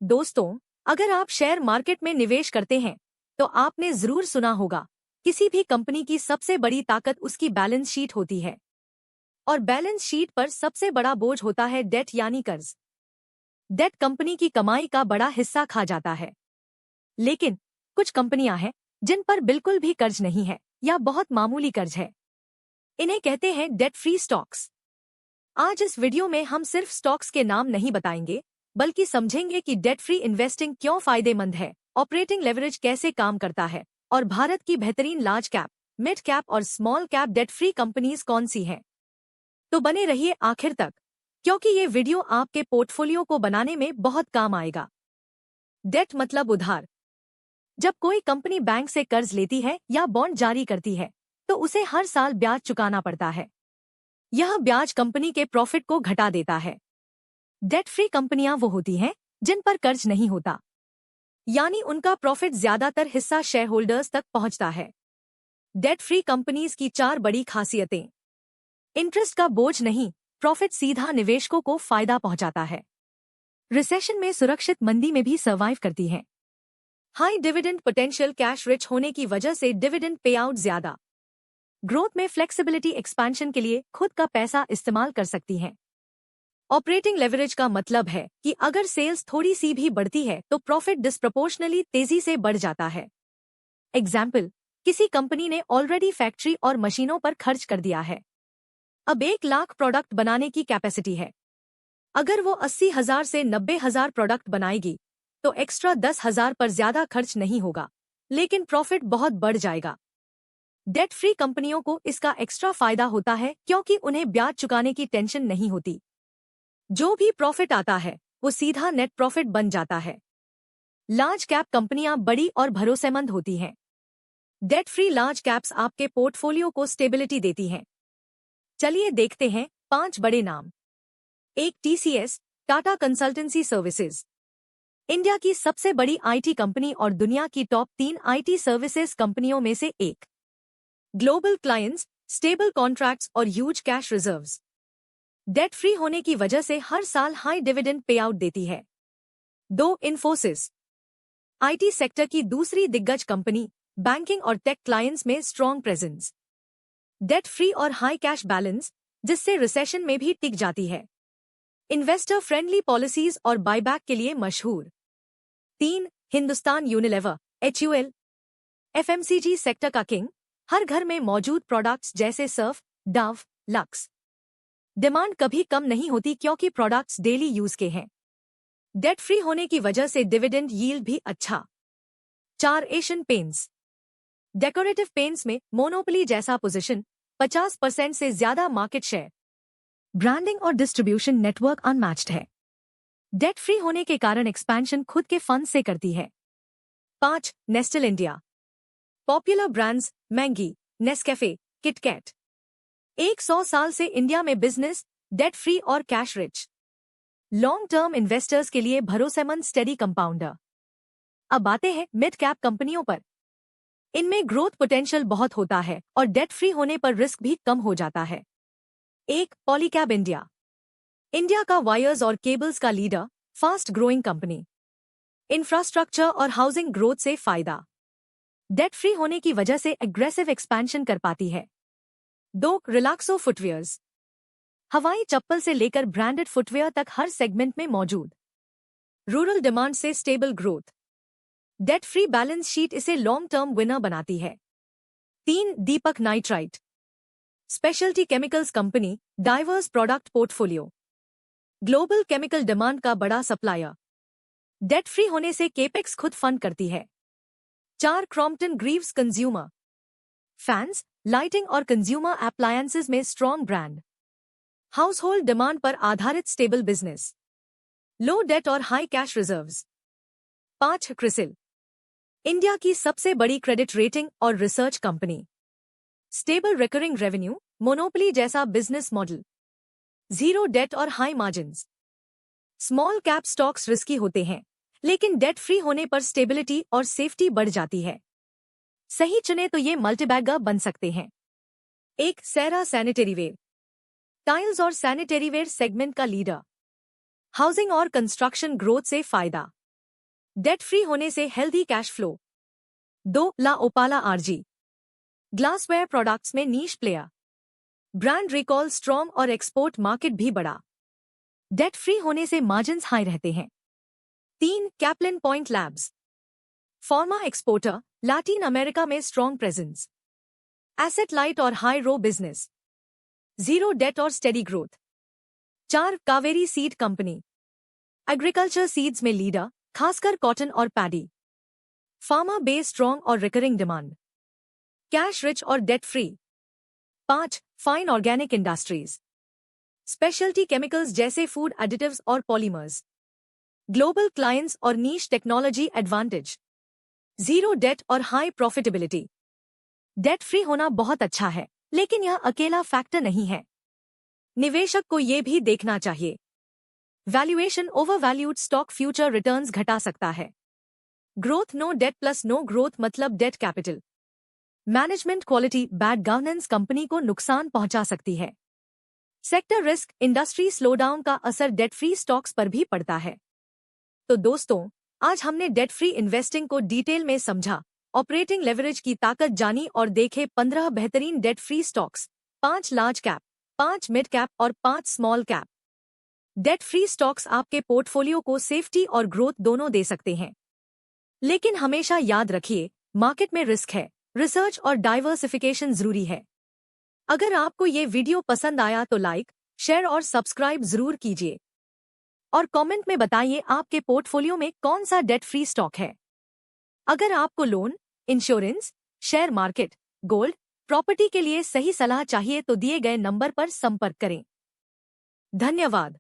दोस्तों, अगर आप शेयर मार्केट में निवेश करते हैं तो आपने जरूर सुना होगा, किसी भी कंपनी की सबसे बड़ी ताकत उसकी बैलेंस शीट होती है। और बैलेंस शीट पर सबसे बड़ा बोझ होता है डेट यानी कर्ज। डेट कंपनी की कमाई का बड़ा हिस्सा खा जाता है। लेकिन कुछ कंपनियां हैं जिन पर बिल्कुल भी कर्ज नहीं है या बहुत मामूली कर्ज है। इन्हें कहते हैं डेट फ्री स्टॉक्स। आज इस वीडियो में हम सिर्फ स्टॉक्स के नाम नहीं बताएंगे, बल्कि समझेंगे कि डेट फ्री इन्वेस्टिंग क्यों फायदेमंद है, ऑपरेटिंग लेवरेज कैसे काम करता है और भारत की बेहतरीन लार्ज कैप, मिड कैप और small cap debt free companies कौन सी हैं। तो बने रहिए आखिर तक, क्योंकि ये वीडियो आपके पोर्टफोलियो को बनाने में बहुत काम आएगा। डेट मतलब उधार। जब कोई कंपनी बैंक से कर्ज लेती है या बॉन्ड जारी करती है तो उसे हर साल ब्याज चुकाना पड़ता है। यह ब्याज कंपनी के प्रॉफिट को घटा देता है। डेट फ्री कंपनियां वो होती हैं जिन पर कर्ज नहीं होता, यानी उनका प्रॉफिट ज्यादातर हिस्सा शेयर होल्डर्स तक पहुंचता है। डेट फ्री कंपनीज की 4 बड़ी खासियतें। इंटरेस्ट का बोझ नहीं, प्रॉफिट सीधा निवेशकों को फायदा पहुंचाता है। रिसेशन में सुरक्षित, मंदी में भी सर्वाइव करती है। High dividend potential, cash rich होने की वजह से डिविडेंड पे आउट ज्यादा। ग्रोथ में फ्लेक्सिबिलिटी, एक्सपेंशन के लिए खुद का पैसा इस्तेमाल कर सकती हैं। ऑपरेटिंग लेवरेज का मतलब है कि अगर सेल्स थोड़ी सी भी बढ़ती है तो प्रॉफिट डिस्प्रपोर्शनली तेजी से बढ़ जाता है। एग्जाम्पल, किसी कंपनी ने ऑलरेडी फैक्ट्री और मशीनों पर खर्च कर दिया है। अब 1 लाख प्रोडक्ट बनाने की कैपेसिटी है। अगर वो 80,000 से 90,000 प्रोडक्ट बनाएगी तो एक्स्ट्रा 10,000 पर ज्यादा खर्च नहीं होगा, लेकिन प्रॉफिट बहुत बढ़ जाएगा। डेट फ्री कंपनियों को इसका एक्स्ट्रा फायदा होता है क्योंकि उन्हें ब्याज चुकाने की टेंशन नहीं होती। जो भी प्रॉफिट आता है वो सीधा नेट प्रॉफिट बन जाता है। लार्ज कैप कंपनियां बड़ी और भरोसेमंद होती हैं। डेट फ्री लार्ज कैप्स आपके पोर्टफोलियो को स्टेबिलिटी देती हैं। चलिए देखते हैं 5 बड़े नाम। 1, TCS, Tata consultancy services. India की सबसे बड़ी आईटी कंपनी और दुनिया की टॉप 3 आईटी सर्विसेज कंपनियों में से एक। ग्लोबल क्लाइंट्स, स्टेबल कॉन्ट्रैक्ट्स और huge cash reserves. Debt free होने की वजह से हर साल हाई डिविडेंड पे आउट देती है। 2, इन्फोसिस, आईटी सेक्टर की दूसरी दिग्गज कंपनी, बैंकिंग और टेक क्लाइंट्स में स्ट्रॉन्ग प्रेजेंस। डेट फ्री और हाई कैश बैलेंस, जिससे रिसेशन में भी टिक जाती है। इन्वेस्टर फ्रेंडली पॉलिसीज और बायबैक के लिए मशहूर। 3, Hindustan Unilever, HUL, FMCG sector का किंग, हर घर में मौजूद प्रोडक्ट्स जैसे सर्फ, डव, लक्स। डिमांड कभी कम नहीं होती क्योंकि प्रोडक्ट्स डेली यूज के हैं। डेट फ्री होने की वजह से डिविडेंड यील्ड भी अच्छा। 4, एशियन पेंट्स, डेकोरेटिव पेंट्स में मोनोपोली जैसा पोजीशन, 50% से ज्यादा मार्केट शेयर, ब्रांडिंग और डिस्ट्रीब्यूशन नेटवर्क अनमैच्ड है। डेट फ्री होने के कारण एक्सपेंशन खुद के फंड से करती है। 5, Nestlé India, popular brands Maggi, Nescafe, KitKat. 100 साल से इंडिया में बिजनेस, डेट फ्री और cash rich. Long term investors के लिए भरोसेमंद स्टेडी कंपाउंडर। अब आते हैं मिड कैप कंपनियों पर। इनमें ग्रोथ पोटेंशियल बहुत होता है और डेट फ्री होने पर रिस्क भी कम हो जाता है। 1, पॉलीकैब इंडिया, इंडिया का वायर्स और केबल्स का leader, fast growing company. Infrastructure और हाउसिंग ग्रोथ से फायदा। डेट फ्री होने की वजह से एग्रेसिव एक्सपेंशन कर पाती है। 2, रिलैक्सो फुटवेयर्स, हवाई चप्पल से लेकर ब्रांडेड फुटवेयर तक हर सेगमेंट में मौजूद। रूरल डिमांड से stable growth. Debt free balance sheet इसे लॉन्ग टर्म विनर बनाती है। 3, Deepak nitrite, specialty chemicals company, diverse product portfolio, global chemical demand का बड़ा सप्लायर। डेट फ्री होने से केपेक्स खुद फंड करती है। 4, Crompton Greaves consumer, fans, lighting और कंज्यूमर एप्लायंसेज में strong brand, house hold demand पर आधारित स्टेबल बिजनेस, लो डेट और high cash reserves. 5, CRISIL, India की सबसे बड़ी क्रेडिट रेटिंग और research company, stable recurring revenue, monopoly जैसा बिजनेस मॉडल, जीरो डेट और high margins. Small cap stocks risky होते हैं, लेकिन डेट फ्री होने पर स्टेबिलिटी और सेफ्टी बढ़ जाती है। सही चुने तो ये मल्टीबैगर बन सकते हैं। 1, सेरा सैनिटरीवेयर, टाइल्स और सैनिटरीवेयर सेगमेंट का लीडर, हाउसिंग और कंस्ट्रक्शन ग्रोथ से फायदा। डेट फ्री होने से हेल्दी कैश फ्लो। 2. ला ओपाला आरजी, ग्लासवेयर प्रोडक्ट्स में नीश प्लेयर, ब्रांड रिकॉल स्ट्रॉन्ग और एक्सपोर्ट मार्केट भी बड़ा। डेट फ्री होने से मार्जिन्स हाई रहते हैं। 3. Caplin point labs, pharma exporter, Latin America में स्ट्रॉन्ग प्रेजेंस, एसेट लाइट और हाई रो बिजनेस, जीरो डेट और steady growth. 4. Kaveri seed company, agriculture seeds में लीडर, खासकर कॉटन और पैडी, फार्मा बेस स्ट्रॉन्ग और रिकरिंग डिमांड, कैश रिच और debt free. 5. Fine organic industries, speciality chemicals जैसे food additives और polymers, global clients और नीश technology advantage, zero date और high profitability. Debt free होना बहुत अच्छा है, लेकिन यह अकेला फैक्टर नहीं है। निवेशक को यह भी देखना चाहिए valuation over valued stock future returns घटा सकता है। Growth no debt plus no growth मतलब debt capital management quality bad governance company को नुकसान पहुंचा सकती है। सेक्टर रिस्क इंडस्ट्री स्लोडाउन का असर डेट फ्री स्टॉक्स पर भी पड़ता है। तो दोस्तों, आज हमने डेट फ्री इन्वेस्टिंग को डिटेल में समझा, ऑपरेटिंग लेवरेज की ताकत जानी और देखे 15 बेहतरीन debt free stocks, 5 large cap, 5 mid cap और 5 small cap. Debt free stocks आपके पोर्टफोलियो को सेफ्टी और ग्रोथ दोनों दे सकते हैं। लेकिन हमेशा याद रखिए, मार्केट में रिस्क है, रिसर्च और डाइवर्सिफिकेशन जरूरी है। अगर आपको ये वीडियो पसंद आया तो लाइक, शेयर और सब्सक्राइब जरूर कीजिए और कमेंट में बताइए आपके पोर्टफोलियो में कौन सा डेट फ्री स्टॉक है। अगर आपको loan, insurance, share market, gold, property के लिए सही सलाह चाहिए तो दिए गए नंबर पर संपर्क करें। धन्यवाद।